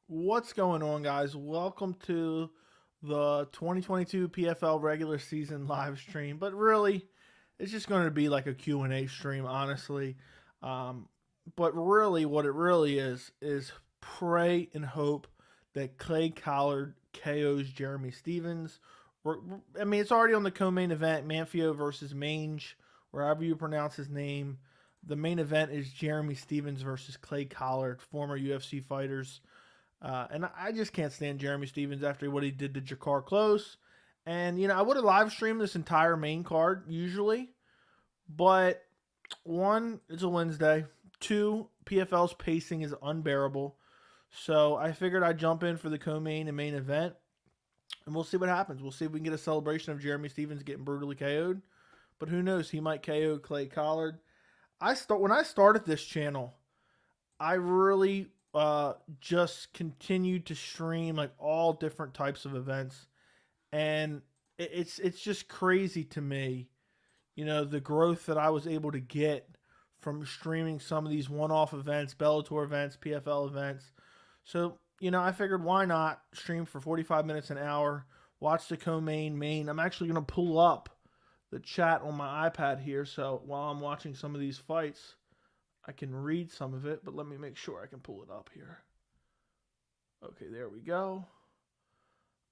What's going on, guys? Welcome to the 2022 PFL regular season live stream. But really, it's just going to be like a Q&A stream, honestly. Um, but really, what it really is pray and hope that Clay Collard KOs Jeremy Stevens. I mean, it's already on the co-main event, Manfio versus Mange, wherever you pronounce his name. The main event is Jeremy Stevens versus Clay Collard, former UFC fighters. And I just can't stand Jeremy Stevens after what he did to Jakar Close. And, I would have live streamed this entire main card usually. But one, it's a Wednesday. Two, PFL's pacing is unbearable. So I figured I'd jump in for the co-main and main event. And we'll see what happens. We'll see if we can get a celebration of Jeremy Stevens getting brutally KO'd. But who knows? He might KO Clay Collard. When I started this channel, I really just continued to stream like all different types of events, and it's just crazy to me, the growth that I was able to get from streaming some of these one-off events, Bellator events, PFL events. So I figured why not stream for 45 minutes an hour, watch the co-main. I'm actually going to pull up the chat on my iPad here, so while I'm watching some of these fights I can read some of it, but let me make sure I can pull it up here. Okay, there we go.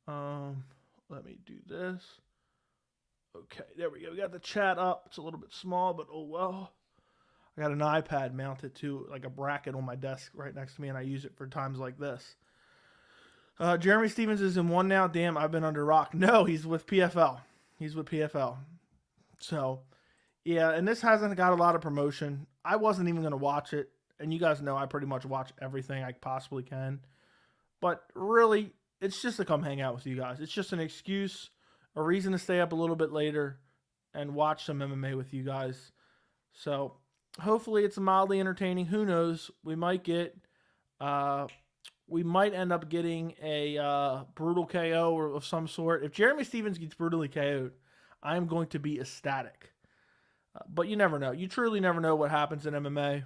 Let me do this. Okay, there we go. We got the chat up. It's a little bit small, but oh well. I got an iPad mounted to like a bracket on my desk right next to me, and I use it for times like this. Jeremy Stevens is in one now. Damn, I've been under rock. No, he's with PFL. He's with PFL. So, yeah, and this hasn't got a lot of promotion. I wasn't even going to watch it. And you guys know I pretty much watch everything I possibly can. But really, it's just to come hang out with you guys. It's just an excuse, a reason to stay up a little bit later and watch some MMA with you guys. So hopefully it's mildly entertaining. Who knows? We might end up getting a brutal KO or of some sort. If Jeremy Stevens gets brutally KO'd, I am going to be ecstatic. But you never know. You truly never know what happens in MMA.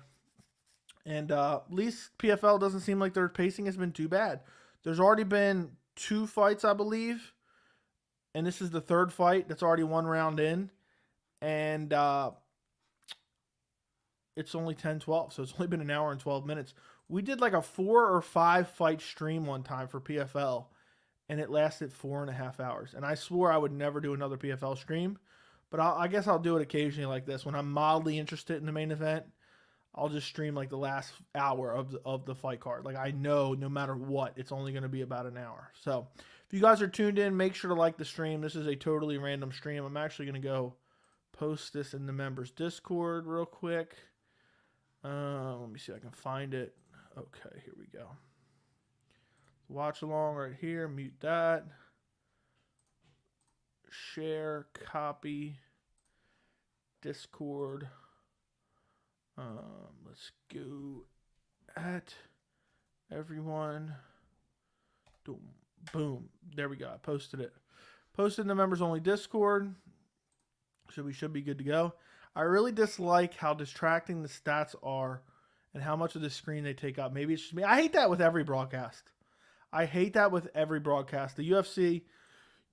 And at least PFL doesn't seem like their pacing has been too bad. There's already been 2 fights, I believe. And this is the 3rd fight that's already 1 round in. And it's only 10-12. So it's only been an hour and 12 minutes. We did like a 4 or 5 fight stream one time for PFL. And it lasted 4.5 hours. And I swore I would never do another PFL stream. But I guess I'll do it occasionally like this. When I'm mildly interested in the main event, I'll just stream like the last hour of the fight card. Like I know no matter what, it's only going to be about an hour. So if you guys are tuned in, make sure to like the stream. This is a totally random stream. I'm actually going to go post this in the members Discord real quick. Let me see if I can find it. Okay, here we go. Watch along right here. Mute that. Share, copy, Discord. Let's go at everyone. Boom, boom. There we go. I posted it. Posted in the members only Discord. So we should be good to go. I really dislike how distracting the stats are and how much of the screen they take up. Maybe it's just me. I hate that with every broadcast. The UFC,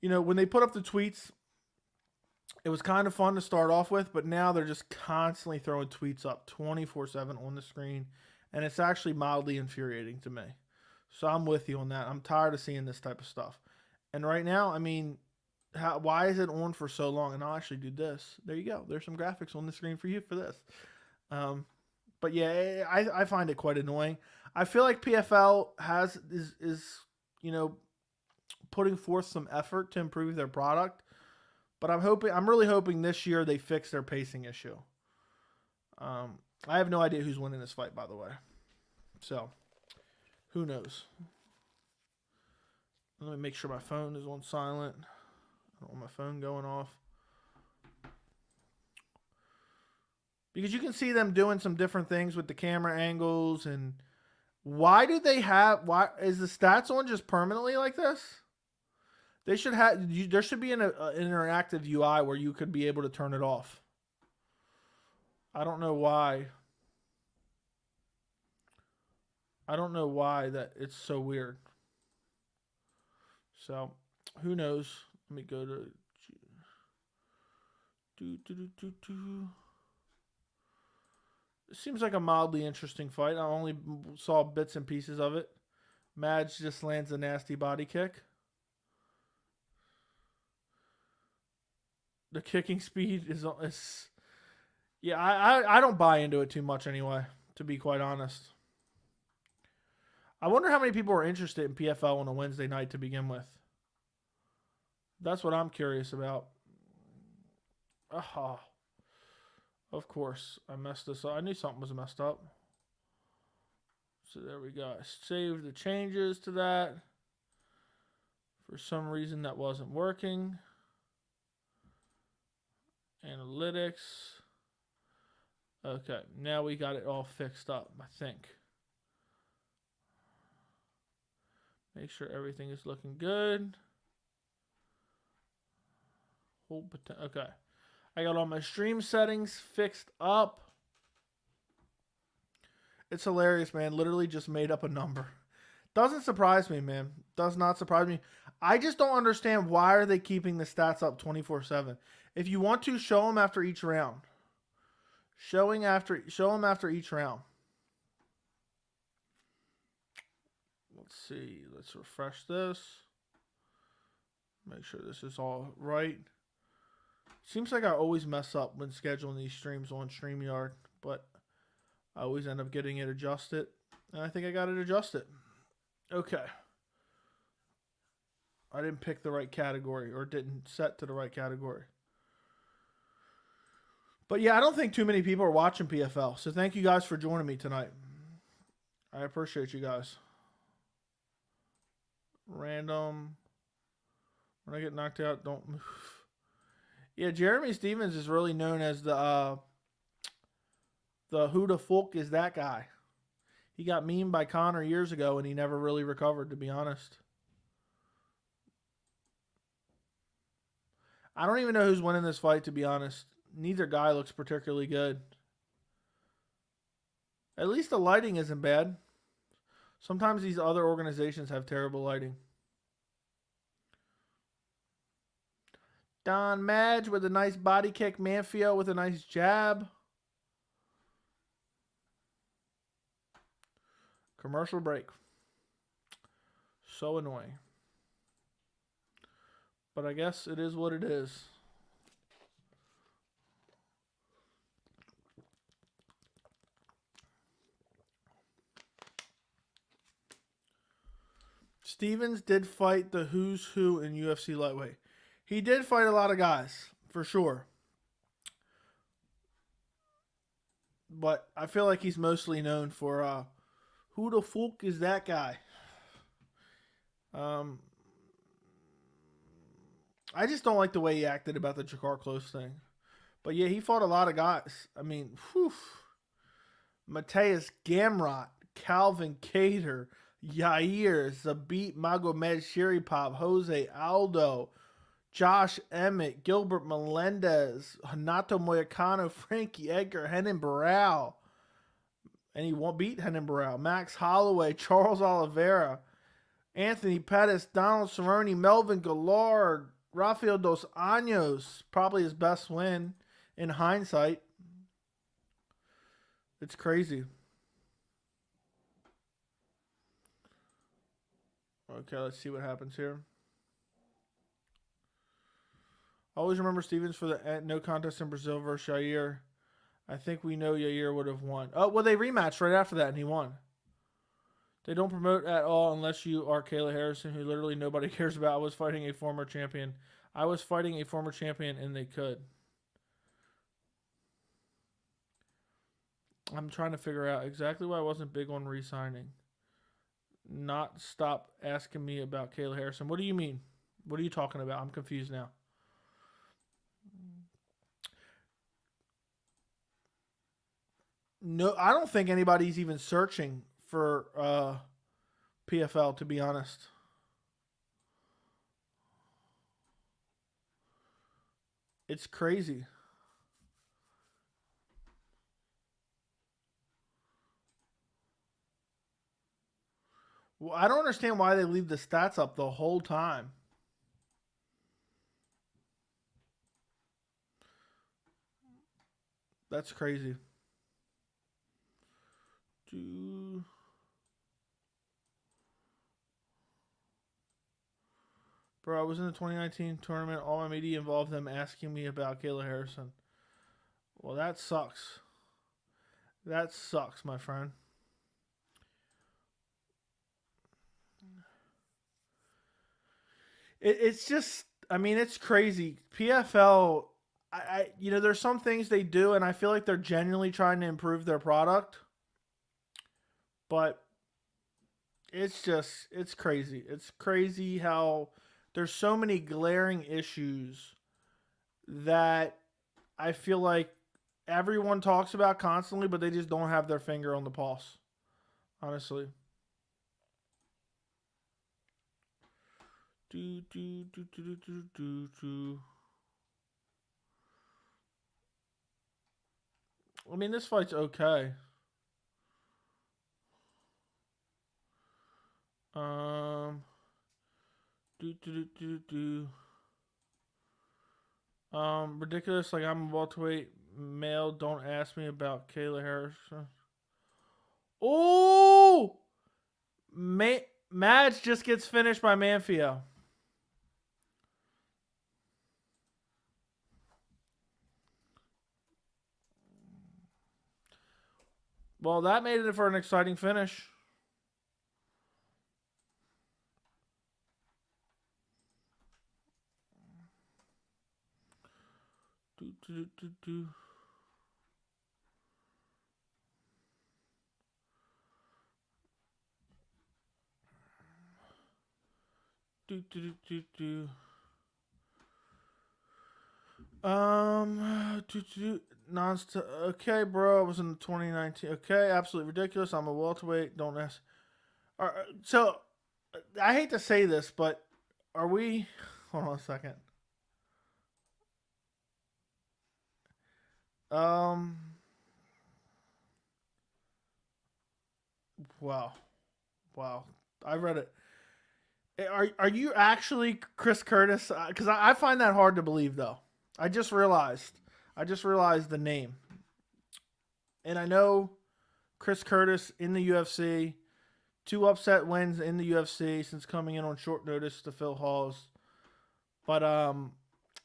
when they put up the tweets, it was kind of fun to start off with, but now they're just constantly throwing tweets up 24/7 on the screen, and it's actually mildly infuriating to me. So I'm with you on that. I'm tired of seeing this type of stuff. And right now, I mean, why is it on for so long? And I'll actually do this. There you go. There's some graphics on the screen for you for this. But yeah, I find it quite annoying. I feel like PFL is putting forth some effort to improve their product. But I'm really hoping this year they fix their pacing issue. I have no idea who's winning this fight, by the way. So, who knows? Let me make sure my phone is on silent. I don't want my phone going off. Because you can see them doing some different things with the camera angles. And why is the stats on just permanently like this? There should be an interactive UI where you could be able to turn it off. I don't know why. I don't know why that it's so weird. So, who knows? Let me go to It seems like a mildly interesting fight. I only saw bits and pieces of it. Madge just lands a nasty body kick. The kicking speed is yeah, I don't buy into it too much anyway, to be quite honest. I wonder how many people are interested in PFL on a Wednesday night to begin with. That's what I'm curious about. Oh, of course, I messed this up. I knew something was messed up. So there we go. I saved the changes to that. For some reason, that wasn't working. Analytics. Okay, now we got it all fixed up, I think. Make sure everything is looking good. Okay. I got all my stream settings fixed up. It's hilarious, man. Literally just made up a number. Doesn't surprise me, man. Does not surprise me. I just don't understand why are they keeping the stats up 24/7. If you want to, show them after each round. Show them after each round. Let's see. Let's refresh this. Make sure this is all right. Seems like I always mess up when scheduling these streams on StreamYard, but I always end up getting it adjusted. And I think I got it adjusted. Okay. I didn't pick the right category or didn't set to the right category. But yeah, I don't think too many people are watching PFL. So thank you guys for joining me tonight. I appreciate you guys. Random. When I get knocked out, don't move. Yeah, Jeremy Stevens is really known as the who the fuck is that guy? He got memed by Connor years ago and he never really recovered, to be honest. I don't even know who's winning this fight, to be honest. Neither guy looks particularly good. At least the lighting isn't bad. Sometimes these other organizations have terrible lighting. Don Madge with a nice body kick. Manfio with a nice jab. Commercial break. So annoying. But I guess it is what it is. Stevens did fight the who's who in UFC lightweight. He did fight a lot of guys, for sure. But I feel like he's mostly known for who the fuck is that guy? I just don't like the way he acted about the Jakar Close thing. But yeah, he fought a lot of guys. I mean, whew. Mateus Gamrot, Calvin Cater, Yair, Zabit Magomed Shiripov, Jose Aldo, Josh Emmett, Gilbert Melendez, Hanato Moyacano, Frankie Edgar, Henan Barral. And he won't beat Henan Barral. Max Holloway, Charles Oliveira, Anthony Pettis, Donald Cerrone, Melvin Gillard, Rafael Dos Anjos. Probably his best win in hindsight. It's crazy. Okay, let's see what happens here. Always remember Stevens for the no contest in Brazil versus Yair. I think we know Yair would have won. Oh, well, they rematched right after that, and he won. They don't promote at all unless you are Kayla Harrison, who literally nobody cares about. I was fighting a former champion. And they could. I'm trying to figure out exactly why I wasn't big on re-signing. Not stop asking me about Kayla Harrison. What do you mean? What are you talking about? I'm confused now. No, I don't think anybody's even searching for PFL, to be honest. It's crazy. Well, I don't understand why they leave the stats up the whole time. That's crazy. Bro, I was in the 2019 tournament. All my media involved them asking me about Kayla Harrison. Well, that sucks. That sucks, my friend. It's just, I mean, it's crazy. PFL, you know, there's some things they do, and I feel like they're genuinely trying to improve their product. But it's just, it's crazy. It's crazy how there's so many glaring issues that I feel like everyone talks about constantly, but they just don't have their finger on the pulse, honestly. I mean, this fight's okay. Um, ridiculous. Like, I'm a welterweight male. Don't ask me about Kayla Harrison. Oh, Madge just gets finished by Manfio. Well, that made it for an exciting finish. Okay, bro. I was in 2019. Okay, absolutely ridiculous. I'm a welterweight. Don't ask. So, I hate to say this, but are we? Hold on a second. Um. Wow. Wow. I read it. Are you actually Chris Curtis? Because I find that hard to believe, though. I just realized. I just realized the name, and I know Chris Curtis in the UFC. 2 upset wins in the UFC since coming in on short notice to fill Halls. But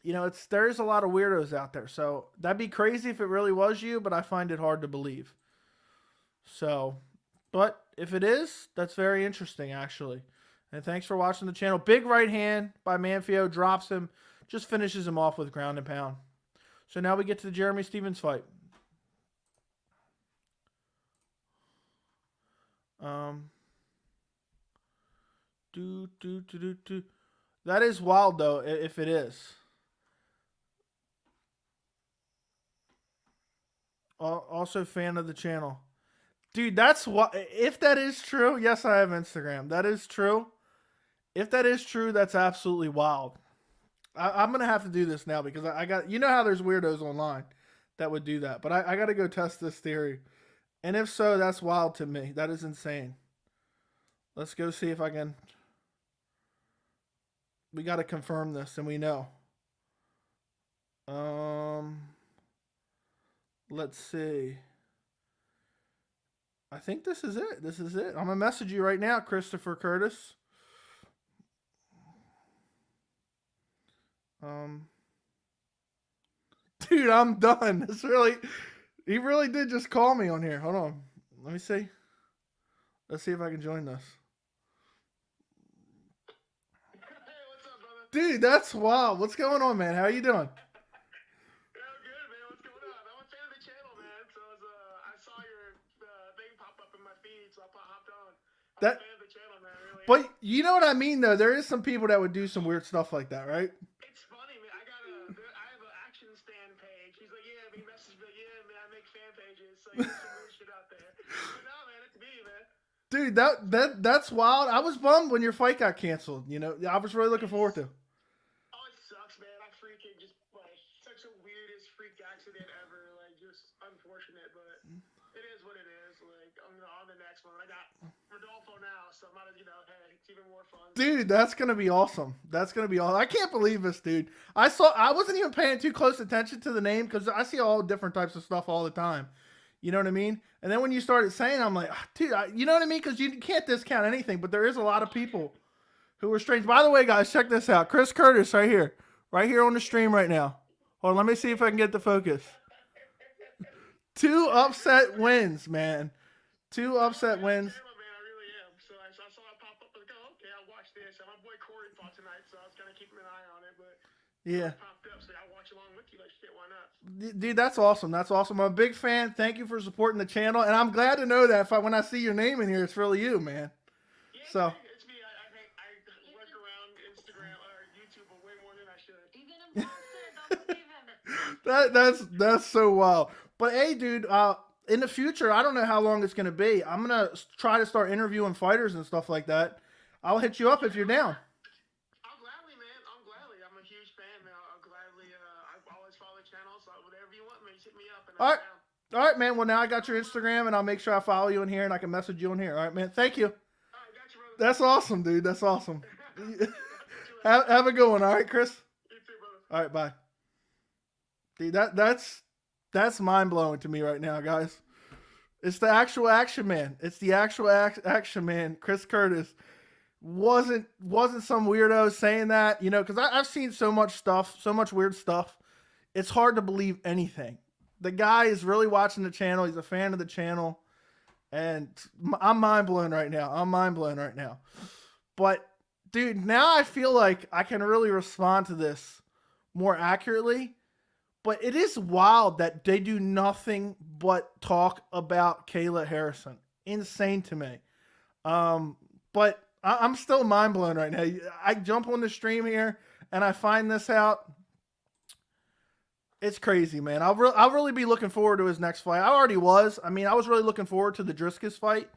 you know, there's a lot of weirdos out there. So that'd be crazy if it really was you, but I find it hard to believe. So, but if it is, that's very interesting actually. And thanks for watching the channel. Big right hand by Manfio, drops him, just finishes him off with ground and pound. So now we get to the Jeremy Stephens fight. That is wild though, if it is. Also fan of the channel. Dude, that's what, if that is true, yes, I have Instagram. That is true. If that is true, that's absolutely wild. I'm going to have to do this now because I got, you know how there's weirdos online that would do that, but I got to go test this theory. And if so, that's wild to me. That is insane. Let's go see if I can. We got to confirm this and we know. Let's see. I think this is it. This is it. I'm going to message you right now, Christopher Curtis. Dude, I'm done. It's really, he really did just call me on here. Hold on. Let me see. Let's see if I can join this. Hey, what's up, brother? Dude, that's wild. What's going on, man? How you doing? Yeah, I'm good, man. What's going on? I'm a fan of the channel, man. So I saw your thing pop up in my feed, so I hopped on. I'm a fan of the channel, man. Really. But you know what I mean, though. There is some people that would do some weird stuff like that, right? It's funny, man. I have an action stand page. He's like, yeah, he messaged me, like, yeah, man, I make fan pages, so you get some weird shit out there. But no, man, it's me, man. Dude, that's wild. I was bummed when your fight got canceled. You know, I was really looking forward to. Oh, it sucks, man. I freaking just like such a weirdest freak accident ever. Like, just unfortunate, but it is what it is. Like, I'm on the next one. I got Rodolfo now, so I'm out of, even more fun. Dude, that's gonna be awesome. That's gonna be awesome. I can't believe this, dude. I wasn't even paying too close attention to the name because I see all different types of stuff all the time. You know what I mean? And then when you started saying, I'm like, dude, you know what I mean? Because you can't discount anything, but there is a lot of people who are strange. By the way, guys, check this out. Chris Curtis right here on the stream right now. Hold on, let me see if I can get the focus. 2 upset wins, man. 2 upset wins. Man, I really am. So I saw it pop up and go, okay, I'll watch this. And my boy Corey fought tonight, so I was kind of keeping an eye on it. But yeah, it popped up, so I'll watch along with you. Like shit, why not? Dude, that's awesome. That's awesome. I'm a big fan. Thank you for supporting the channel, and I'm glad to know that when I see your name in here, it's really you, man. Yeah, so it's me. I work around Instagram or YouTube way more than I should. Even if don't believe him. that's so wild. But hey, dude, in the future, I don't know how long it's gonna be. I'm gonna try to start interviewing fighters and stuff like that. I'll hit you up if you're down. I'll gladly, man. I'm a huge fan, man. I'll gladly. I always follow the channel, so whatever you want, man, just hit me up. And All right. All right, man. Well, now I got your Instagram, and I'll make sure I follow you in here, and I can message you in here. All right, man. Thank you. All right, got you, brother. That's awesome, dude. That's awesome. have a good one. All right, Chris. You too, brother. All right, bye. Dude, that's mind blowing to me right now, guys. It's the actual action man. It's the actual action man. Chris Curtis wasn't some weirdo saying that, you know, because I've seen so much stuff, so much weird stuff. It's hard to believe anything. The guy is really watching the channel. He's a fan of the channel, and I'm mind blown right now. But dude, now I feel like I can really respond to this more accurately. But it is wild that they do nothing but talk about Kayla Harrison. Insane to me. But I'm still mind blown right now. I jump on the stream here and I find this out. It's crazy, man. I'll really be looking forward to his next fight. I already was. I mean, I was really looking forward to the Driscus fight.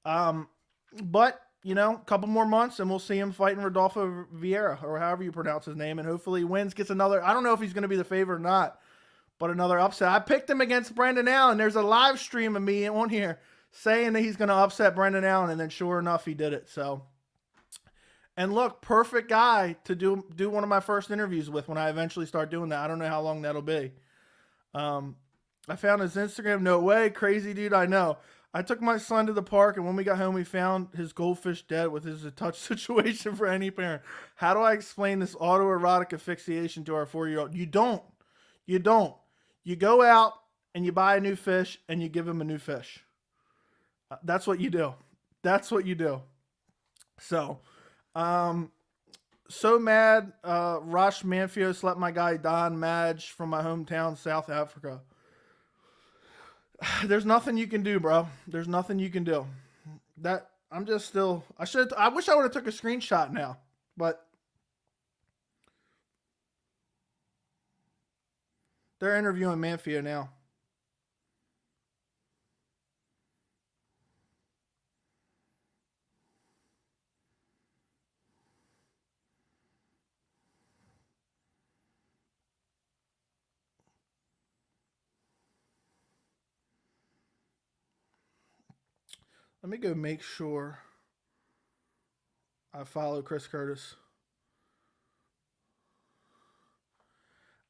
But you know, a couple more months and we'll see him fighting Rodolfo Vieira, or however you pronounce his name, and hopefully he wins, gets another, I don't know if he's going to be the favorite or not, but another upset. I picked him against Brendan Allen. There's a live stream of me on here saying that he's going to upset Brendan Allen, and then sure enough, he did it. So, and look, perfect guy to do one of my first interviews with when I eventually start doing that. I don't know how long that'll be. I found his Instagram. No way. Crazy dude, I know. I took my son to the park, and when we got home, we found his goldfish dead, with his a touch situation for any parent. How do I explain this autoerotic asphyxiation to our 4-year-old? You don't. You go out and you buy a new fish and you give him a new fish. That's what you do. So, so mad. Rosh Manfio slept my guy Don Madge from my hometown, South Africa. There's nothing you can do, bro. There's nothing you can do. That I'm just still. I wish I would have took a screenshot now, but they're interviewing Manfio now. Let me go make sure I follow Chris Curtis.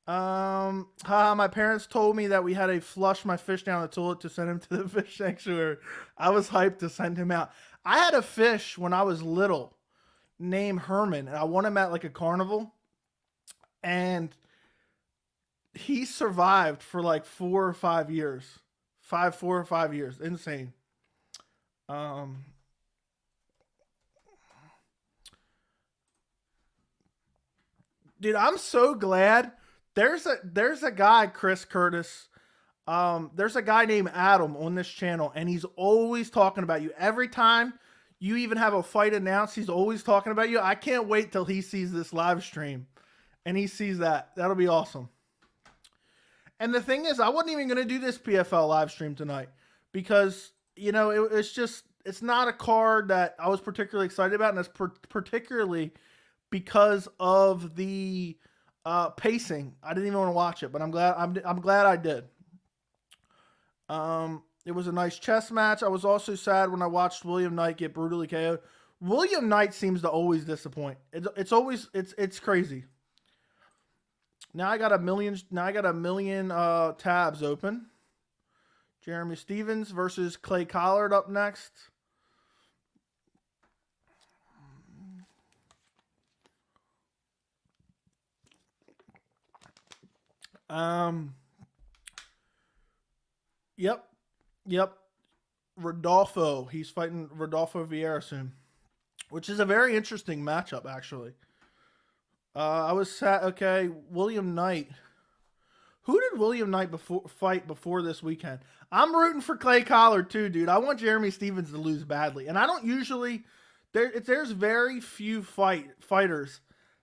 My parents told me that we had to flush my fish down the toilet to send him to the fish sanctuary. I was hyped to send him out. I had a fish when I was little named Herman, and I won him at like a carnival, and he survived for like 4 or 5 years. 4 or 5 years. Insane. Dude, I'm so glad there's a guy, Chris Curtis. There's a guy named Adam on this channel, and he's always talking about you. Every time you even have a fight announced, he's always talking about you. I can't wait till he sees this live stream and he sees that. That'll be awesome. And the thing is, I wasn't even going to do this PFL live stream tonight because, you know, it's not a card that I was particularly excited about, and it's particularly because of the pacing. I didn't even want to watch it, but I'm glad I did. It was a nice chess match. I was also sad when I watched William Knight get brutally KO'd. William Knight seems to always disappoint. It's crazy. Now I got a million tabs open. Jeremy Stevens versus Clay Collard up next. Yep. Rodolfo. He's fighting Rodolfo Vieira soon, which is a very interesting matchup, actually. I was sat. Okay, William Knight. Who did William Knight fight before this weekend? I'm rooting for Clay Collard too, dude. I want Jeremy Stevens to lose badly, and I don't usually. There's very few fighters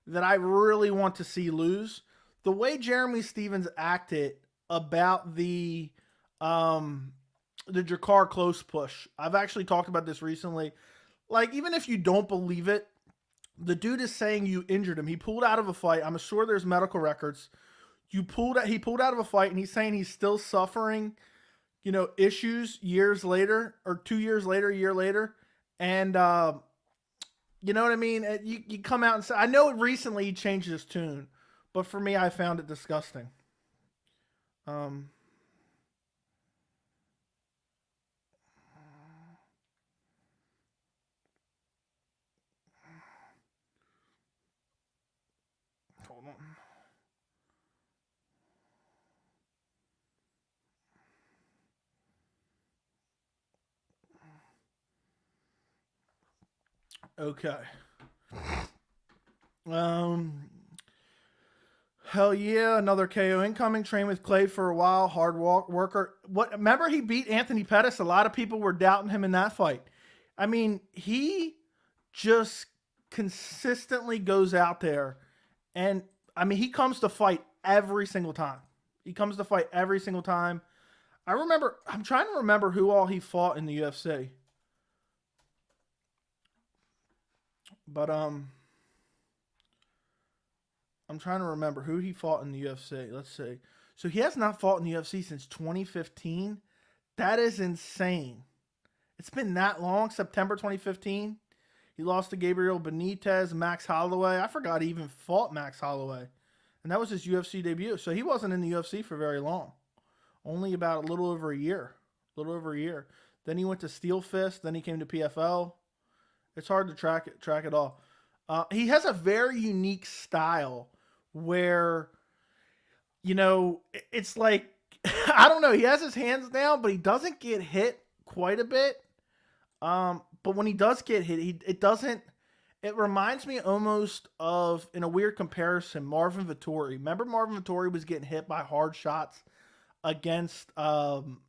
that I really want to see lose. The way Jeremy Stevens acted about the Jakar close push. I've actually talked about this recently. Like, even if you don't believe it, the dude is saying you injured him. He pulled out of a fight. I'm sure there's medical records. He pulled out of a fight, and he's saying he's still suffering, issues years later, or 2 years later, a year later. And, you know what I mean? You come out and say, I know recently he changed his tune, but for me, I found it disgusting. Hold on. Okay. Hell yeah, another KO incoming. Trained with Clay for a while. Hard worker. Remember he beat Anthony Pettis? A lot of people were doubting him in that fight. I mean, he just consistently goes out there, and I mean, he comes to fight every single time. I'm trying to remember who all he fought in the UFC. But I'm trying to remember who he fought in the UFC. Let's see. So he has not fought in the UFC since 2015. That is insane. It's been that long, September 2015. He lost to Gabriel Benitez, Max Holloway. I forgot he even fought Max Holloway. And that was his UFC debut. So he wasn't in the UFC for very long. Only about a little over a year. Then he went to Steel Fist. Then he came to PFL. It's hard to track it all. He has a very unique style where, it's like, I don't know. He has his hands down, but he doesn't get hit quite a bit. But when he does get hit, it reminds me almost of, in a weird comparison, Marvin Vettori. Remember Marvin Vettori was getting hit by hard shots against Paulo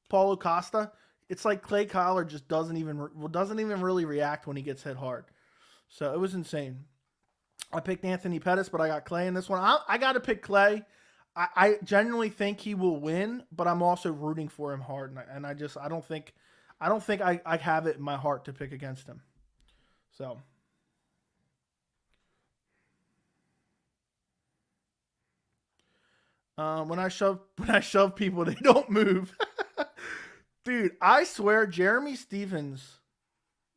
Costa? It's like Clay Collard just doesn't even really react when he gets hit hard. So it was insane. I picked Anthony Pettis, but I got Clay in this one. I got to pick Clay. I genuinely think he will win, but I'm also rooting for him hard, and I don't think I have it in my heart to pick against him. So. When I shove people, they don't move. Dude, I swear Jeremy Stevens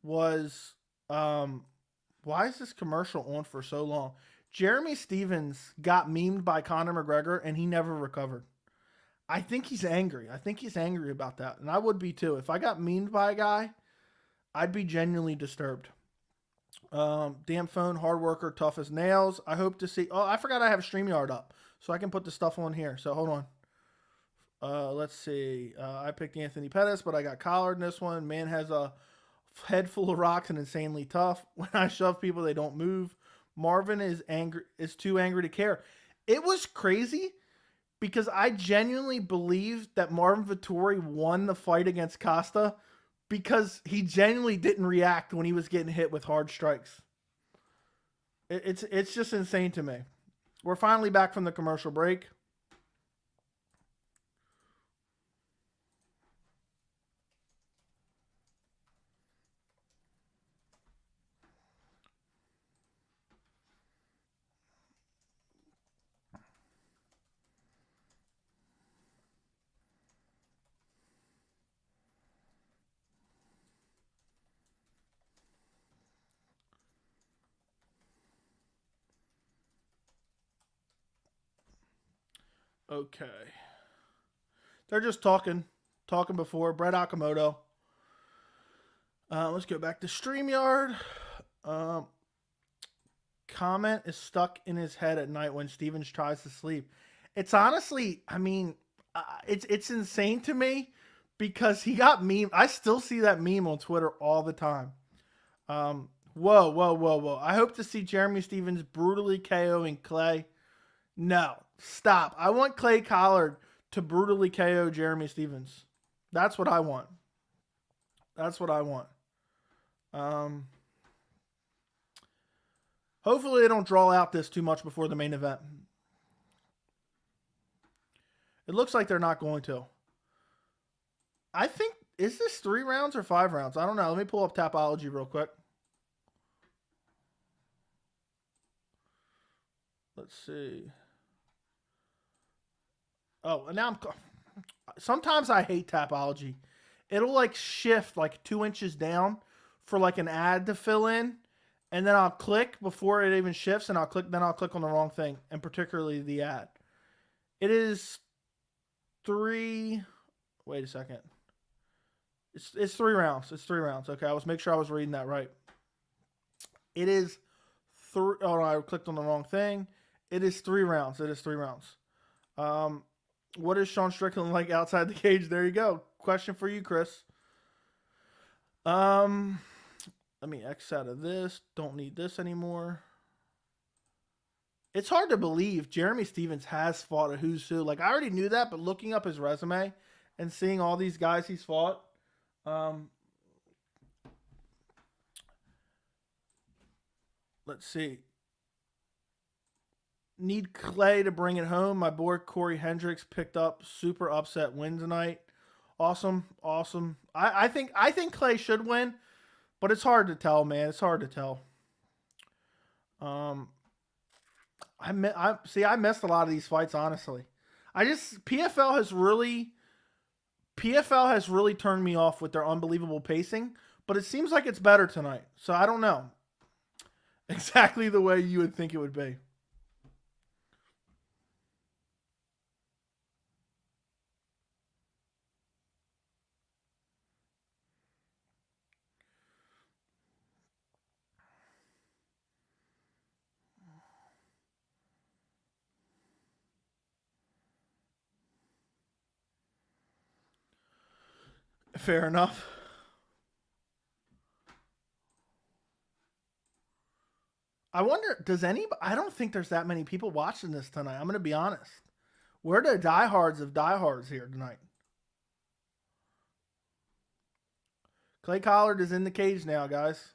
was why is this commercial on for so long? Jeremy Stevens got memed by Conor McGregor and he never recovered. I think he's angry. About that. And I would be too. If I got memed by a guy, I'd be genuinely disturbed. Damn phone, hard worker, tough as nails. I hope to see. Oh, I forgot I have StreamYard up, so I can put the stuff on here. So hold on. Let's see. I picked Anthony Pettis, but I got Collard in this one. Man has a head full of rocks and insanely tough. When I shove people, they don't move. Marvin is too angry to care. It was crazy because I genuinely believed that Marvin Vettori won the fight against Costa because he genuinely didn't react when he was getting hit with hard strikes. It's just insane to me. We're finally back from the commercial break. Okay. They're just talking before. Brett Okamoto. Let's go back to StreamYard. Comment is stuck in his head at night when Stevens tries to sleep. It's honestly, I mean, it's insane to me because he got meme. I still see that meme on Twitter all the time. Whoa. I hope to see Jeremy Stevens brutally KOing Clay. No, stop. I want Clay Collard to brutally KO Jeremy Stevens. That's what I want. Hopefully they don't draw out this too much before the main event. It looks like they're not going to. I think, is this 3 rounds or 5 rounds? I don't know. Let me pull up Tapology real quick. Let's see. Oh, and now sometimes I hate Tapology. It'll like shift like 2 inches down for like an ad to fill in. And then I'll click before it even shifts, and then I'll click on the wrong thing, and particularly the ad. It is 3. Wait a second. It's 3 rounds. It's 3 rounds. Okay, I was make sure I was reading that right. It is 3. Oh, no, I clicked on the wrong thing. It is 3 rounds. What is Sean Strickland like outside the cage? There you go. Question for you, Chris. Let me X out of this. Don't need this anymore. It's hard to believe Jeremy Stevens has fought a who's who. Like, I already knew that, but looking up his resume and seeing all these guys he's fought, let's see. Need Clay to bring it home. My boy Corey Hendricks picked up super upset win tonight. Awesome. I think Clay should win, but it's hard to tell, man. It's hard to tell. I missed a lot of these fights, honestly. PFL has really turned me off with their unbelievable pacing, but it seems like it's better tonight. So I don't know. Exactly the way you would think it would be. Fair enough. I wonder, I don't think there's that many people watching this tonight. I'm going to be honest. Where are the diehards of diehards here tonight? Clay Collard is in the cage now, guys.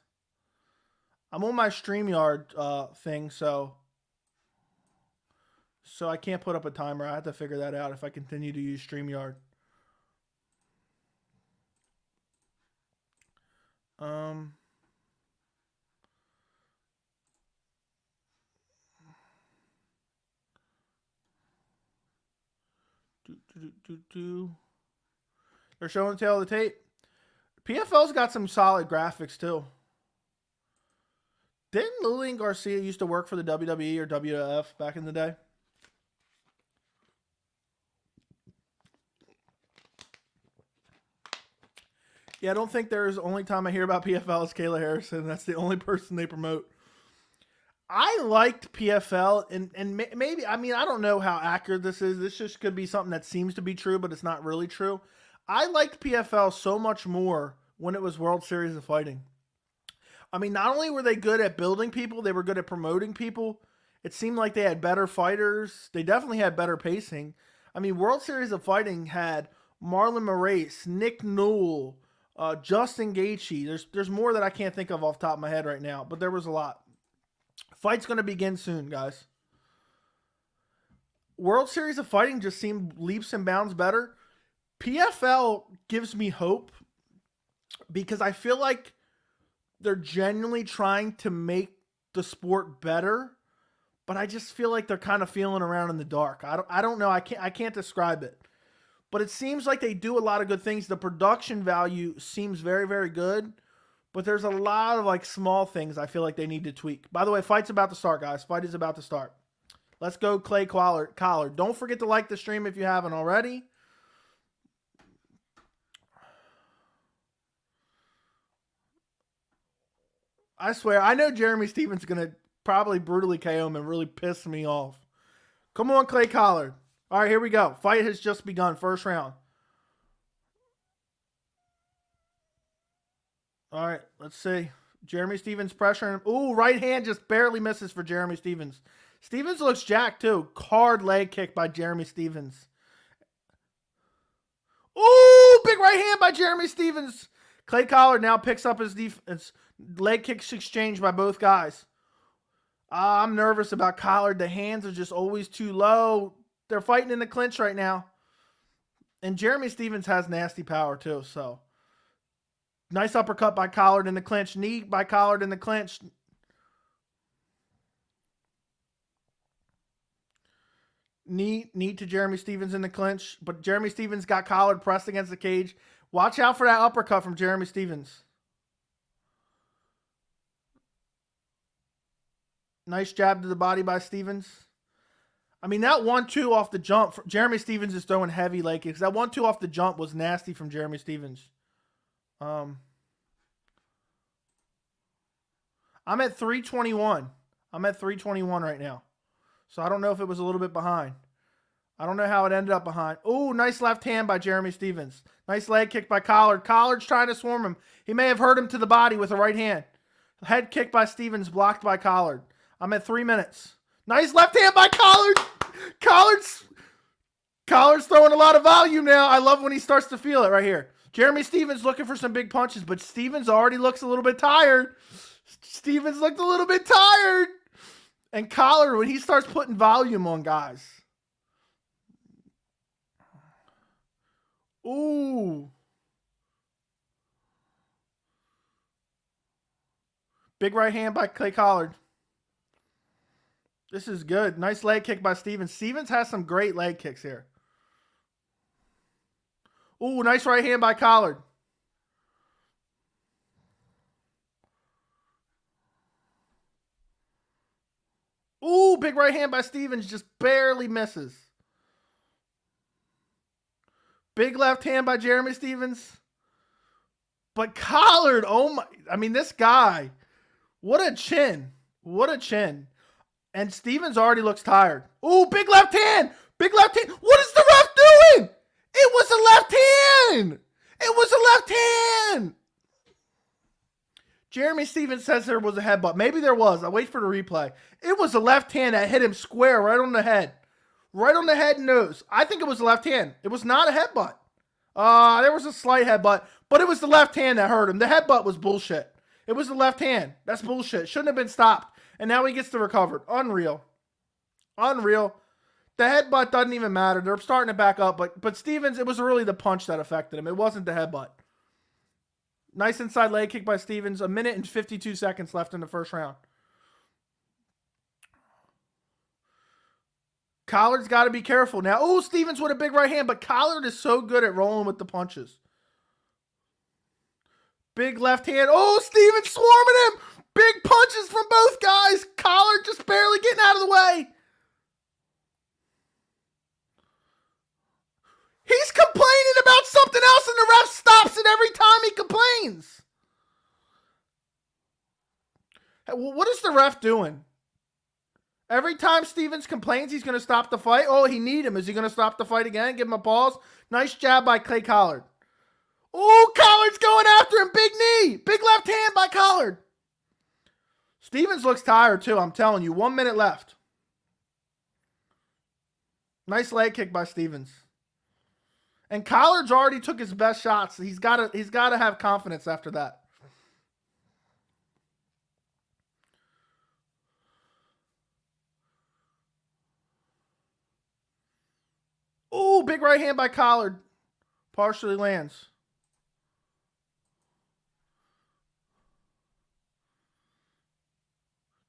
I'm on my StreamYard thing, so I can't put up a timer. I have to figure that out if I continue to use StreamYard. They're showing the tail of the tape. PFL's got some solid graphics too. Didn't Lillian Garcia used to work for the WWE or WWF back in the day? Yeah, I don't think there's only time I hear about PFL is Kayla Harrison. That's the only person they promote. I liked PFL, and maybe, I mean, I don't know how accurate this is. This just could be something that seems to be true, but it's not really true. I liked PFL so much more when it was World Series of Fighting. I mean, not only were they good at building people, they were good at promoting people. It seemed like they had better fighters. They definitely had better pacing. I mean, World Series of Fighting had Marlon Moraes, Nick Newell, Justin Gaethje. There's more that I can't think of off the top of my head right now, but there was a lot. Fight's going to begin soon, guys. World Series of Fighting just seemed leaps and bounds better. PFL gives me hope because I feel like they're genuinely trying to make the sport better, but I just feel like they're kind of feeling around in the dark. I don't know. I can't describe it. But it seems like they do a lot of good things. The production value seems very, very good. But there's a lot of like small things I feel like they need to tweak. By the way, fight's about to start, guys. Fight is about to start. Let's go, Clay Collard. Don't forget to like the stream if you haven't already. I swear, I know Jeremy Stevens is going to probably brutally KO him and really piss me off. Come on, Clay Collard. All right, here we go. Fight has just begun. First round. All right, let's see. Jeremy Stevens pressuring him. Ooh, right hand just barely misses for Jeremy Stevens. Stevens looks jacked, too. Hard leg kick by Jeremy Stevens. Ooh, big right hand by Jeremy Stevens. Clay Collard now picks up his defense. Leg kicks exchanged by both guys. I'm nervous about Collard. The hands are just always too low. They're fighting in the clinch right now. And Jeremy Stevens has nasty power too, so. Nice uppercut by Collard in the clinch. Knee by Collard in the clinch. Knee to Jeremy Stevens in the clinch. But Jeremy Stevens got Collard pressed against the cage. Watch out for that uppercut from Jeremy Stevens. Nice jab to the body by Stevens. I mean, that 1-2 off the jump. Jeremy Stevens is throwing heavy leg kicks. That 1-2 off the jump was nasty from Jeremy Stevens. I'm at 321. I'm at 321 right now. So I don't know if it was a little bit behind. I don't know how it ended up behind. Oh, nice left hand by Jeremy Stevens. Nice leg kick by Collard. Collard's trying to swarm him. He may have hurt him to the body with a right hand. Head kick by Stevens, blocked by Collard. I'm at 3 minutes. Nice left hand by Collard. Collard's throwing a lot of volume now. I love when he starts to feel it right here. Jeremy Stevens looking for some big punches, but Stevens already looks a little bit tired. Stevens looked a little bit tired. And Collard, when he starts putting volume on guys. Ooh. Big right hand by Clay Collard. This is good. Nice leg kick by Stevens. Stevens has some great leg kicks here. Ooh, nice right hand by Collard. Ooh, big right hand by Stevens. Just barely misses. Big left hand by Jeremy Stevens. But Collard, oh my. I mean, this guy. What a chin. What a chin. And Stevens already looks tired. Ooh, big left hand. Big left hand. What is the ref doing? It was a left hand. It was a left hand. Jeremy Stevens says there was a headbutt. Maybe there was. I'll wait for the replay. It was a left hand that hit him square right on the head. Right on the head and nose. I think it was a left hand. It was not a headbutt. There was a slight headbutt, but it was the left hand that hurt him. The headbutt was bullshit. It was the left hand. That's bullshit. Shouldn't have been stopped. And now he gets to recover. Unreal. Unreal. The headbutt doesn't even matter. They're starting to back up. But Stevens, it was really the punch that affected him. It wasn't the headbutt. Nice inside leg kick by Stevens. 1 minute and 52 seconds left in the first round. Collard's got to be careful now. Oh, Stevens with a big right hand. But Collard is so good at rolling with the punches. Big left hand. Oh, Stevens swarming him. Big punches from both guys. Collard just barely getting out of the way. He's complaining about something else and the ref stops it every time he complains. What is the ref doing? Every time Stevens complains, he's going to stop the fight. Oh, he need him. Is he going to stop the fight again? Give him a pause. Nice jab by Clay Collard. Oh, Collard's going after him. Big knee. Big left hand by Collard. Stevens looks tired too, I'm telling you. 1 minute left. Nice leg kick by Stevens. And Collard's already took his best shots. He's got to have confidence after that. Ooh, big right hand by Collard. Partially lands.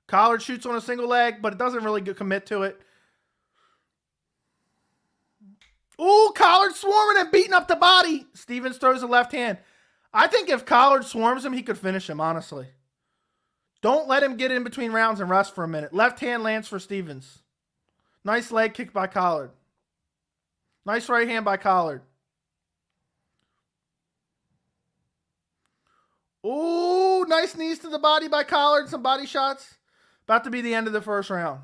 Collard shoots on a single leg, but it doesn't really commit to it. Ooh, Collard swarming and beating up the body. Stevens throws a left hand. I think if Collard swarms him, he could finish him, honestly. Don't let him get in between rounds and rest for a minute. Left hand lands for Stevens. Nice leg kick by Collard. Nice right hand by Collard. Ooh, nice knees to the body by Collard. Some body shots. About to be the end of the first round.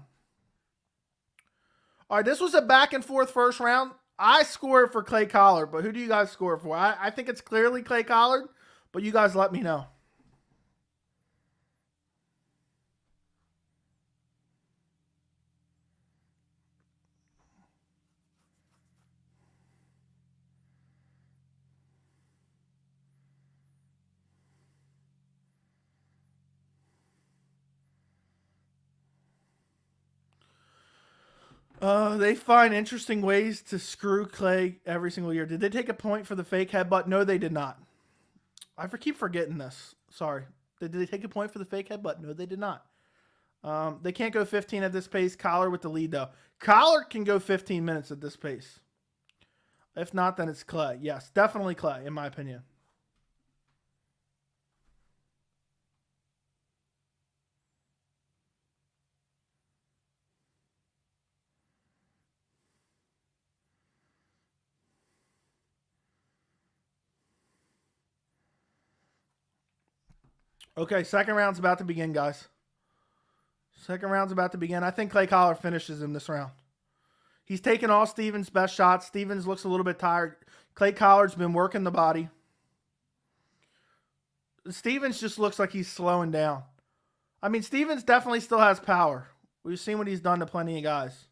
All right, this was a back and forth first round. I scored for Clay Collard, but who do you guys score for? I think it's clearly Clay Collard, but you guys let me know. They find interesting ways to screw Clay every single year. Did they take a point for the fake headbutt? No, they did not. I keep forgetting this. Sorry. Did they take a point for the fake headbutt? No, they did not. They can't go 15 at this pace. Collard with the lead, though. Collard can go 15 minutes at this pace. If not, then it's Clay. Yes, definitely Clay, in my opinion. Okay, second round's about to begin, guys. Second round's about to begin. I think Clay Collard finishes him this round. He's taken all Stevens' best shots. Stevens looks a little bit tired. Clay Collard's been working the body. Stevens just looks like he's slowing down. I mean, Stevens definitely still has power. We've seen what he's done to plenty of guys.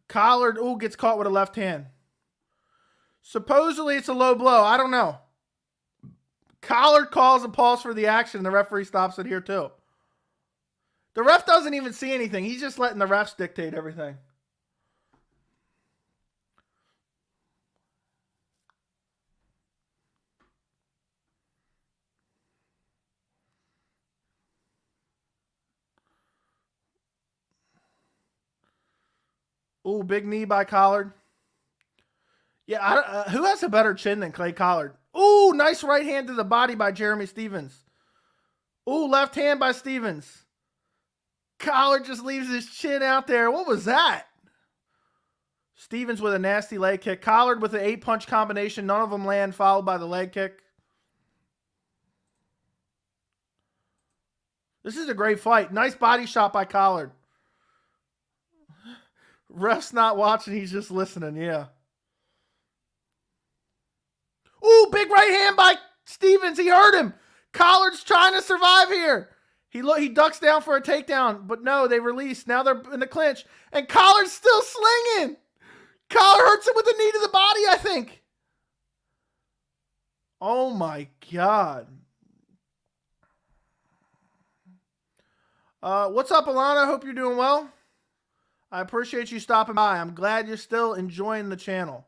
Collard, gets caught with a left hand. Supposedly it's a low blow. I don't know. Collard calls a pause for the action. The referee stops it here too. The ref doesn't even see anything. He's just letting the refs dictate everything. Ooh, big knee by Collard. Yeah, who has a better chin than Clay Collard? Ooh, nice right hand to the body by Jeremy Stevens. Ooh, left hand by Stevens. Collard just leaves his chin out there. What was that? Stevens with a nasty leg kick. Collard with an 8-punch combination. None of them land, followed by the leg kick. This is a great fight. Nice body shot by Collard. Ref's not watching. He's just listening. Yeah. Ooh, big right hand by Stevens. He hurt him. Collard's trying to survive here. He ducks down for a takedown, but no, they release. Now they're in the clinch, and Collard's still slinging. Collard hurts him with a knee to the body, I think. Oh, my God. What's up, Alana? Hope you're doing well. I appreciate you stopping by. I'm glad you're still enjoying the channel.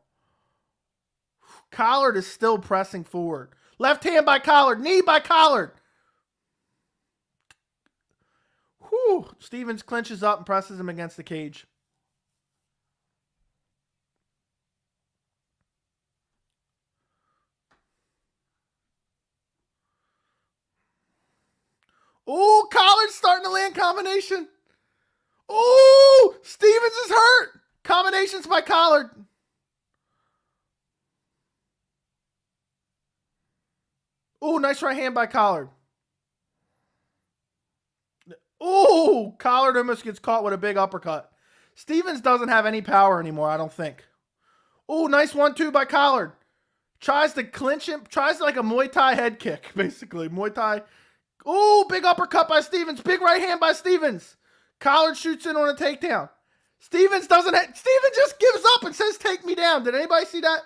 Collard is still pressing forward. Left hand by Collard. Knee by Collard. Whew. Stevens clinches up and presses him against the cage. Ooh, Collard's starting to land combination. Ooh, Stevens is hurt. Combinations by Collard. Ooh, nice right hand by Collard. Ooh, Collard almost gets caught with a big uppercut. Stevens doesn't have any power anymore, I don't think. Ooh, nice 1-2 by Collard. Tries to clinch him. Tries like a Muay Thai head kick, basically. Muay Thai. Ooh, big uppercut by Stevens. Big right hand by Stevens. Collard shoots in on a takedown. Stevens just gives up and says, "Take me down." Did anybody see that?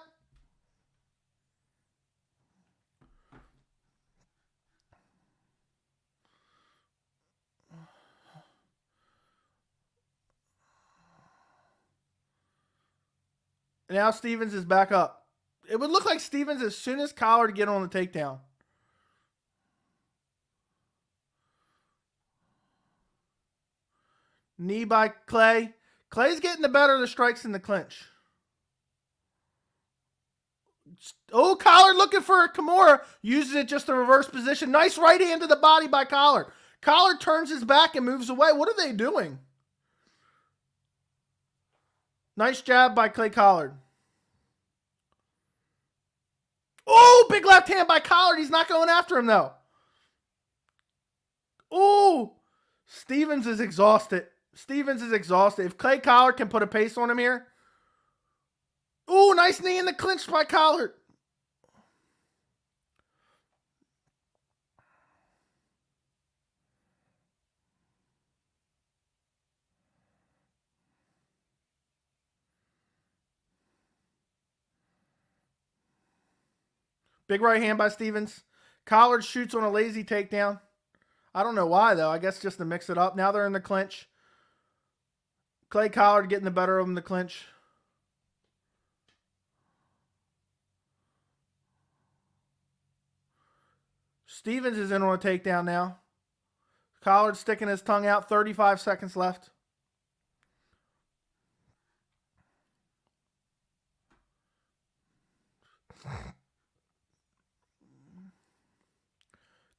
Now Stevens is back up. It would look like Stevens as soon as Collard get on the takedown. Knee by Clay. Clay's getting the better of the strikes in the clinch. Oh, Collard looking for a Kimura. Uses it just to reverse position. Nice right hand to the body by Collard. Collard turns his back and moves away. What are they doing? Nice jab by Clay Collard. Oh, big left hand by Collard. He's not going after him, though. Oh, Stevens is exhausted. Stevens is exhausted. If Clay Collard can put a pace on him here. Oh, nice knee in the clinch by Collard. Big right hand by Stevens. Collard shoots on a lazy takedown. I don't know why, though. I guess just to mix it up. Now they're in the clinch. Clay Collard getting the better of him in the clinch. Stevens is in on a takedown now. Collard sticking his tongue out. 35 seconds left.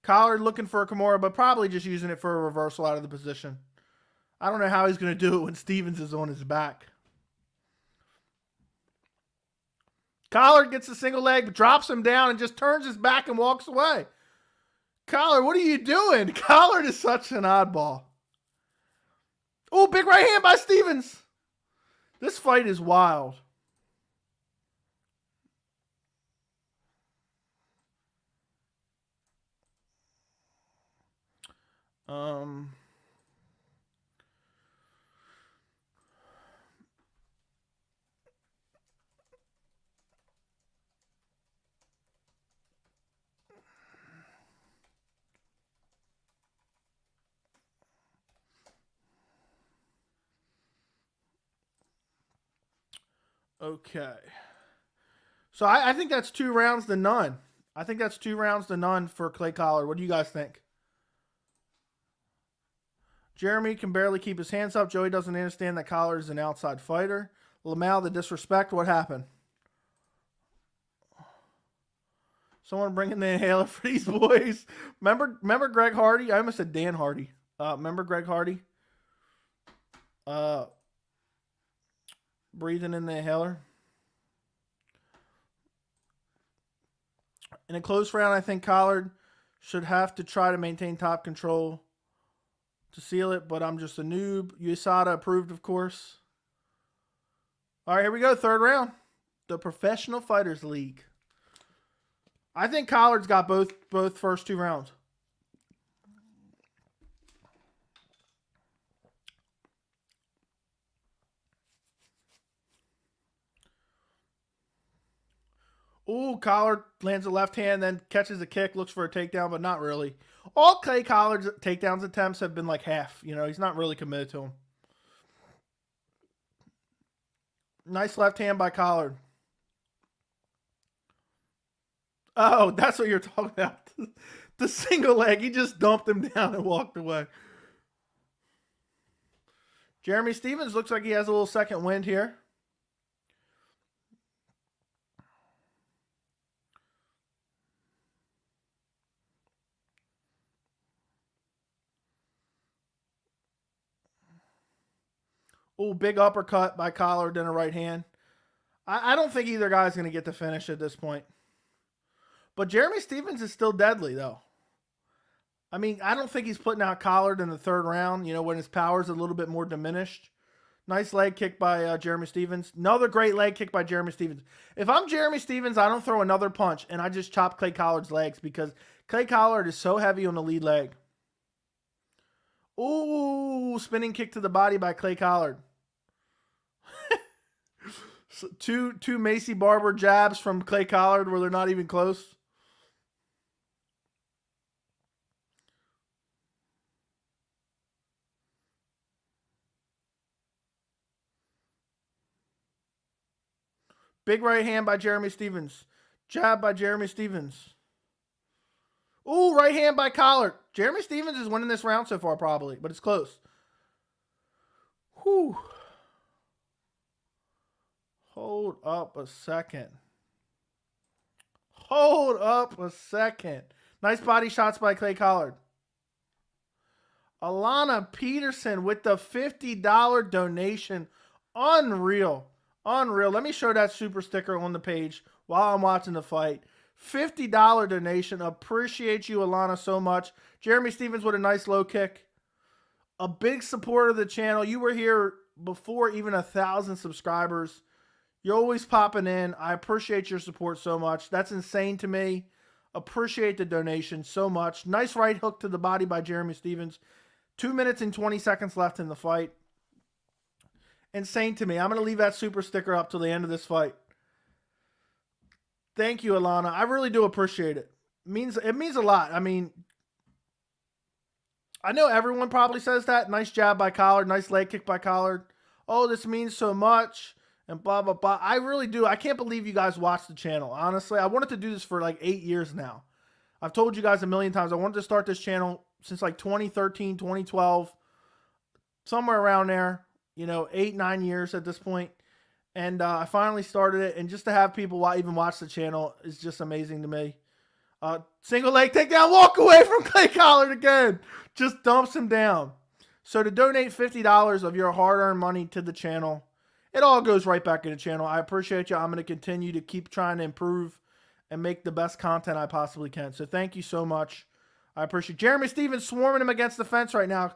Collard looking for a Kimura, but probably just using it for a reversal out of the position. I don't know how he's going to do it when Stevens is on his back. Collard gets a single leg, drops him down, and just turns his back and walks away. Collard, what are you doing? Collard is such an oddball. Oh, big right hand by Stevens. This fight is wild. Okay. So I think that's 2 rounds to none. I think that's 2 rounds to none for Clay Collard. What do you guys think? Jeremy can barely keep his hands up. Joey doesn't understand that Collard is an outside fighter. Lamal, the disrespect. What happened? Someone bringing the inhaler for these boys. Remember Greg Hardy? I almost said Dan Hardy. Remember Greg Hardy? Breathing in the inhaler. In a close round, I think Collard should have to try to maintain top control to seal it, but I'm just a noob. USADA approved, of course. All right, here we go. 3rd round. The Professional Fighters League. I think Collard's got both first 2 rounds. Ooh, Collard lands a left hand, then catches a kick, looks for a takedown, but not really. All Clay Collard's takedowns attempts have been like half. You know, he's not really committed to them. Nice left hand by Collard. Oh, that's what you're talking about. The single leg. He just dumped him down and walked away. Jeremy Stevens looks like he has a little second wind here. Oh, big uppercut by Collard and a right hand. I don't think either guy's going to get the finish at this point. But Jeremy Stevens is still deadly, though. I mean, I don't think he's putting out Collard in the 3rd round, you know, when his power's a little bit more diminished. Nice leg kick by Jeremy Stevens. Another great leg kick by Jeremy Stevens. If I'm Jeremy Stevens, I don't throw another punch, and I just chop Clay Collard's legs because Clay Collard is so heavy on the lead leg. Ooh, spinning kick to the body by Clay Collard. So two Macy Barber jabs from Clay Collard where they're not even close. Big right hand by Jeremy Stevens. Jab by Jeremy Stevens. Ooh, right hand by Collard. Jeremy Stevens is winning this round so far probably, but it's close. Whew. Hold up a second. Hold up a second. Nice body shots by Clay Collard. Alana Peterson with the $50 donation. Unreal. Unreal. Let me show that super sticker on the page while I'm watching the fight. $50 donation. Appreciate you, Alana, so much. Jeremy Stevens with a nice low kick. A big supporter of the channel. You were here before even 1,000 subscribers. You're always popping in. I appreciate your support so much. That's insane to me. Appreciate the donation so much. Nice right hook to the body by Jeremy Stevens. 2 minutes and 20 seconds left in the fight. Insane to me. I'm going to leave that super sticker up till the end of this fight. Thank you, Alana. I really do appreciate it. It means a lot. I mean, I know everyone probably says that. Nice jab by Collard. Nice leg kick by Collard. Oh, this means so much. And blah, blah, blah. I really do. I can't believe you guys watch the channel. Honestly, I wanted to do this for like 8 years now. I've told you guys a million times. I wanted to start this channel since like 2013, 2012. Somewhere around there. You know, 8, 9 years at this point. And I finally started it. And just to have people even watch the channel is just amazing to me. Single leg takedown, walk away from Clay Collard again. Just dumps him down. So to donate $50 of your hard-earned money to the channel, it all goes right back in the channel. I appreciate you. I'm going to continue to keep trying to improve and make the best content I possibly can. So thank you so much. I appreciate Jeremy Stevens swarming him against the fence right now.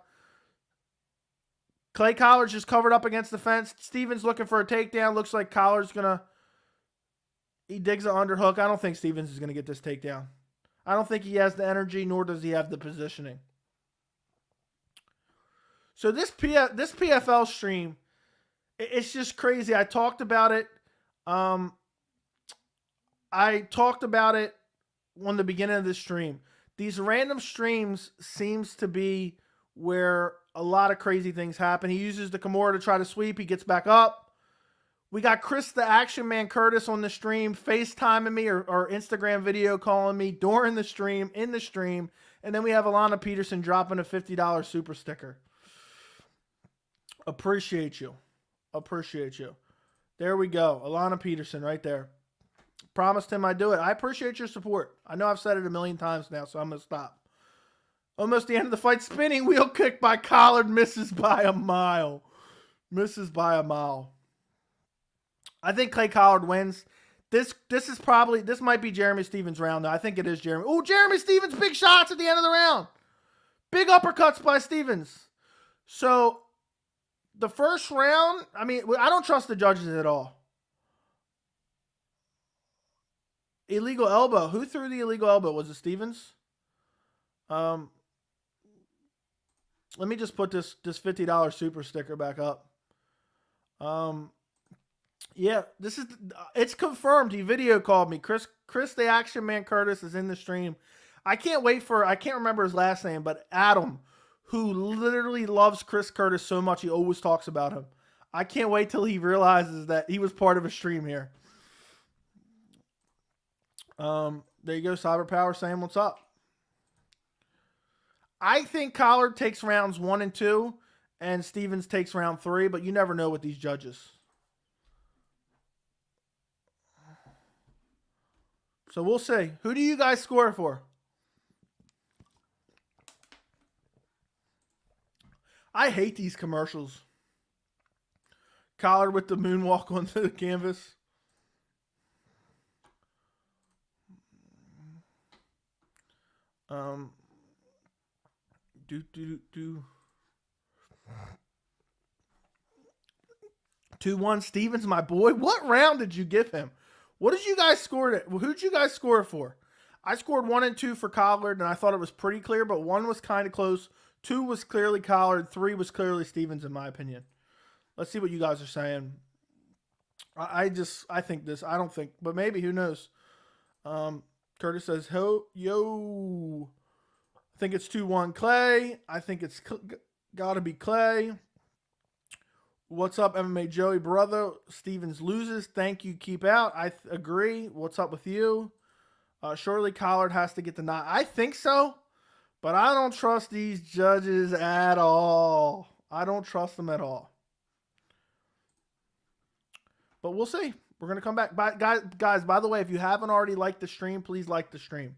Clay Collard's just covered up against the fence. Stevens looking for a takedown. Looks like Collard's going to... He digs an underhook. I don't think Stevens is going to get this takedown. I don't think he has the energy, nor does he have the positioning. So this PFL stream, it's just crazy. I talked about it. I talked about it on the beginning of the stream. These random streams seems to be where a lot of crazy things happen. He uses the Kimura to try to sweep. He gets back up. We got Chris the Action Man Curtis on the stream, FaceTiming me or Instagram video calling me during the stream, in the stream. And then we have Alana Peterson dropping a $50 super sticker. Appreciate you. Appreciate you. There we go. Alana Peterson right there. Promised him I'd do it. I appreciate your support. I know I've said it a million times now, so I'm going to stop. Almost the end of the fight. Spinning wheel kick by Collard. Misses by a mile. Misses by a mile. I think Clay Collard wins. This might be Jeremy Stevens' round, though. I think it is Jeremy. Oh, Jeremy Stevens, big shots at the end of the round. Big uppercuts by Stevens. So, the first round, I mean, I don't trust the judges at all. Illegal elbow. Who threw the illegal elbow? Was it Stevens? Let me just put this $50 super sticker back up. Yeah, it's confirmed. He video called me. Chris the Action Man Curtis is in the stream. I can't remember his last name, but Adam, who literally loves Chris Curtis so much, he always talks about him. I can't wait till he realizes that he was part of a stream here. There you go, Cyber Power saying what's up. I think Collard takes rounds 1 and 2, and Stevens takes round 3, but you never know with these judges. So we'll see. Who do you guys score for? I hate these commercials. Collard with the moonwalk onto the canvas. Do. 2-1 Stevens, my boy. What round did you give him? What did you guys score it? Who'd you guys score for? I scored 1 and 2 for Collard, and I thought it was pretty clear, but 1 was kind of close. 2 was clearly Collard. 3 was clearly Stevens, in my opinion. Let's see what you guys are saying. I think this. I don't think, but maybe, who knows? Curtis says, yo. I think it's 2-1 Clay. I think it's got to be Clay. What's up, MMA Joey, brother? Stevens loses. Thank you. Keep out. I agree. What's up with you? Surely Collard has to get the nod. I think so, but I don't trust these judges at all. I don't trust them at all. But we'll see. We're going to come back. Guys, by the way, if you haven't already liked the stream, please like the stream.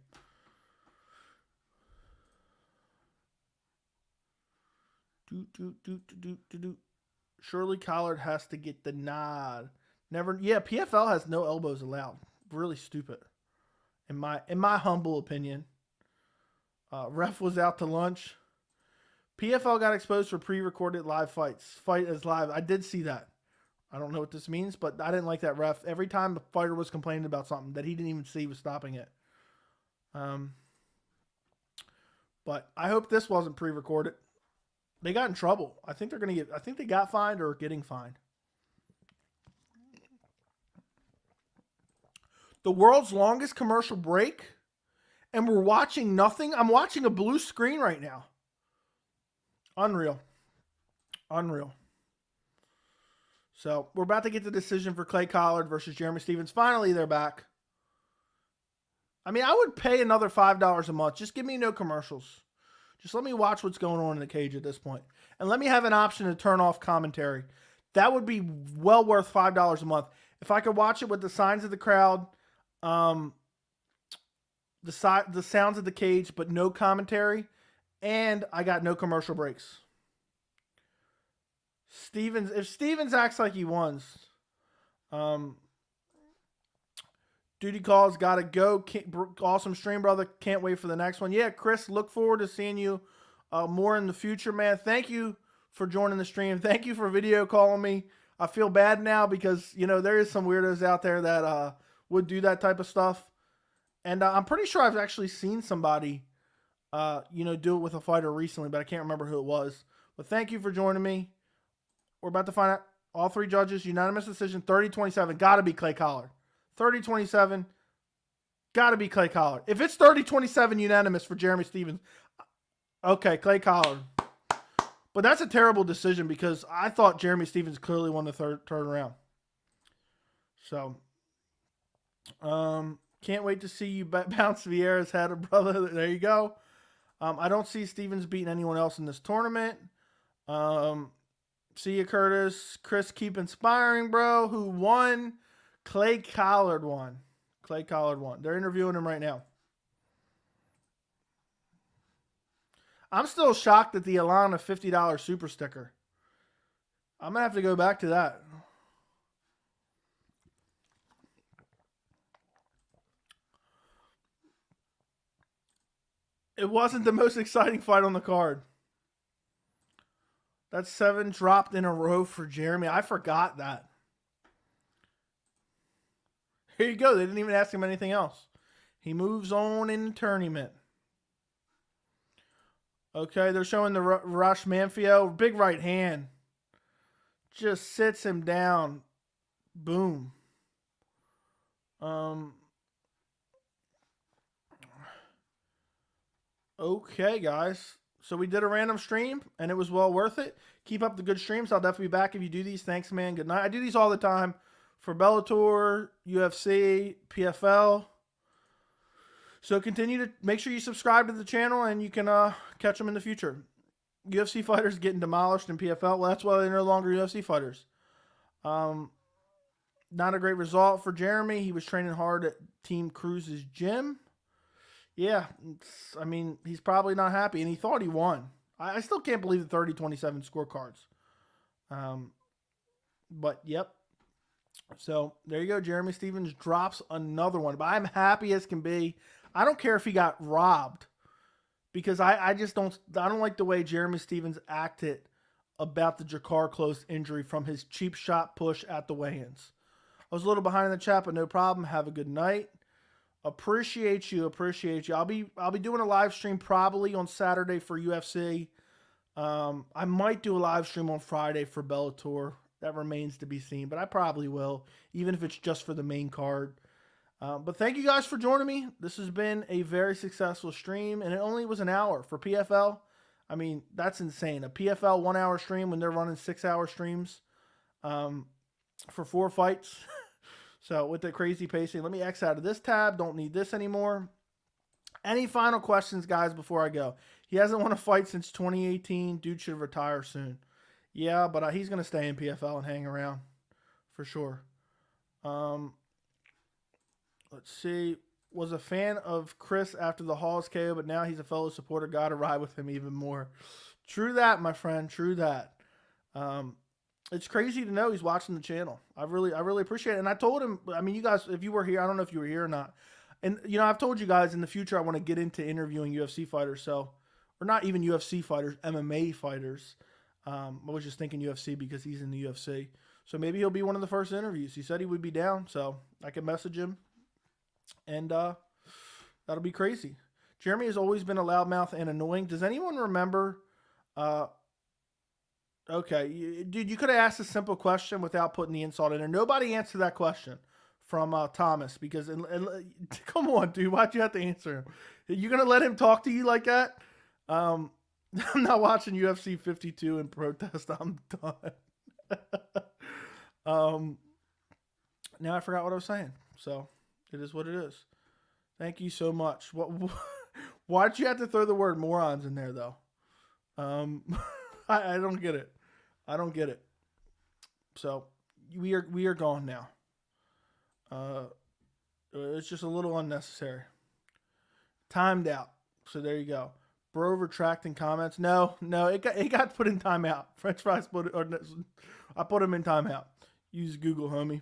Shirley Collard has to get the nod. Never. Yeah, PFL has no elbows allowed. Really stupid. In my humble opinion. Ref was out to lunch. PFL got exposed for pre-recorded live fights. Fight is live. I did see that. I don't know what this means, but I didn't like that ref. Every time the fighter was complaining about something that he didn't even see, was stopping it. But I hope this wasn't pre-recorded. They got in trouble. I think they're gonna get. I think they got fined or are getting fined. The world's longest commercial break, and we're watching nothing. I'm watching a blue screen right now. Unreal. So we're about to get the decision for Clay Collard versus Jeremy Stephens. Finally, they're back. I mean, I would pay another $5 a month. Just give me no commercials. Just let me watch what's going on in the cage at this point. And let me have an option to turn off commentary. That would be well worth $5 a month. If I could watch it with the signs of the crowd, the sounds of the cage, but no commentary, and I got no commercial breaks. If Stephens acts like he wants, duty calls, gotta go. Awesome stream, brother. Can't wait for the next one. Yeah, Chris, look forward to seeing you more in the future, man. Thank you for joining the stream. Thank you for video calling me. I feel bad now because, there is some weirdos out there that would do that type of stuff. And I'm pretty sure I've actually seen somebody, do it with a fighter recently, but I can't remember who it was. But thank you for joining me. We're about to find out. All three judges, unanimous decision, 30-27. Got to be Clay Collard. 30-27. Got to be Clay Collard. If it's 30-27 unanimous for Jeremy Stephens, okay, Clay Collard. But that's a terrible decision because I thought Jeremy Stephens clearly won the third round. So, can't wait to see you bounce Vieira's head, brother. There you go. I don't see Stephens beating anyone else in this tournament. See you, Curtis. Chris, keep inspiring, bro. Who won? Clay Collard won. Clay Collard won. They're interviewing him right now. I'm still shocked at the Alana $50 super sticker. I'm going to have to go back to that. It wasn't the most exciting fight on the card. That's 7 dropped in a row for Jeremy. I forgot that. Here you go. They didn't even ask him anything else. He moves on in the tournament. Okay, they're showing the Rush Manfio. Big right hand. Just sits him down. Boom. Okay, guys. So we did a random stream, and it was well worth it. Keep up the good streams. I'll definitely be back if you do these. Thanks, man. Good night. I do these all the time for Bellator, UFC, PFL. So continue to make sure you subscribe to the channel, and you can catch them in the future. UFC fighters getting demolished in PFL. Well, that's why they're no longer UFC fighters. Not a great result for Jeremy. He was training hard at Team Cruz's gym. Yeah, I mean, he's probably not happy, and he thought he won. I still can't believe the 30-27 scorecards. But, yep. So, there you go. Jeremy Stephens drops another one. But I'm happy as can be. I don't care if he got robbed. Because I just don't like the way Jeremy Stephens acted about the Jakar Close injury from his cheap shot push at the weigh-ins. I was a little behind in the chat, but no problem. Have a good night. Appreciate you. I'll be doing a live stream probably on Saturday for UFC. I might do a live stream on Friday for Bellator. That remains to be seen, but I probably will, even if it's just for the main card. But thank you guys for joining me. This has been a very successful stream, and it only was an hour for PFL. I mean, that's insane. A PFL 1 hour stream when they're running 6 hour streams for 4 fights. So with the crazy pacing, let me X out of this tab. Don't need this anymore. Any final questions, guys, before I go? He hasn't won a fight since 2018. Dude should retire soon. Yeah, but he's going to stay in PFL and hang around for sure. Let's see. Was a fan of Chris after the Halls KO, but now he's a fellow supporter. Got to ride with him even more. True that, my friend. True that. It's crazy to know he's watching the channel. I really appreciate it. And I told him, I mean, you guys, if you were here, I don't know if you were here or not. And, you know, I've told you guys in the future I want to get into interviewing UFC fighters. So, or not even UFC fighters, MMA fighters. I was just thinking UFC because he's in the UFC. So maybe he'll be one of the first interviews. He said he would be down, so I can message him. And that'll be crazy. Jeremy has always been a loudmouth and annoying. Does anyone remember? Okay, dude, you could have asked a simple question without putting the insult in there. Nobody answered that question from Thomas because, come on, dude, why'd you have to answer him? Are you going to let him talk to you like that? I'm not watching UFC 52 in protest. I'm done. Now I forgot what I was saying. So it is what it is. Thank you so much. Why'd you have to throw the word morons in there though? I don't get it. I don't get it. So we are gone now. It's just a little unnecessary. Timed out. So there you go. Bro retracting comments. No, it got put in timeout. French fries I put him in timeout. Use Google, homie.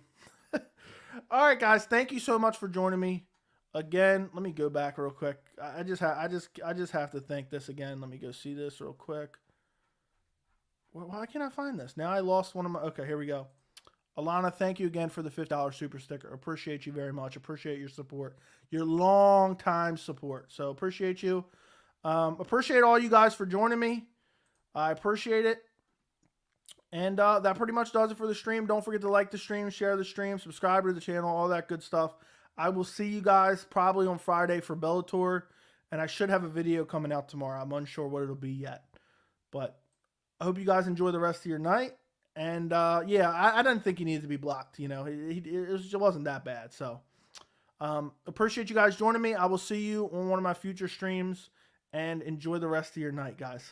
All right, guys. Thank you so much for joining me. Again, let me go back real quick. I just have to thank this again. Let me go see this real quick. Why can't I find this? Now I lost one of my... Okay, here we go. Alana, thank you again for the $50 super sticker. Appreciate you very much. Appreciate your support. Your long time support. So appreciate you. Appreciate all you guys for joining me. I appreciate it. And that pretty much does it for the stream. Don't forget to like the stream, share the stream, subscribe to the channel, all that good stuff. I will see you guys probably on Friday for Bellator. And I should have a video coming out tomorrow. I'm unsure what it'll be yet. But I hope you guys enjoy the rest of your night. And yeah, I didn't think he needed to be blocked. You know, it wasn't that bad. So appreciate you guys joining me. I will see you on one of my future streams. And enjoy the rest of your night, guys.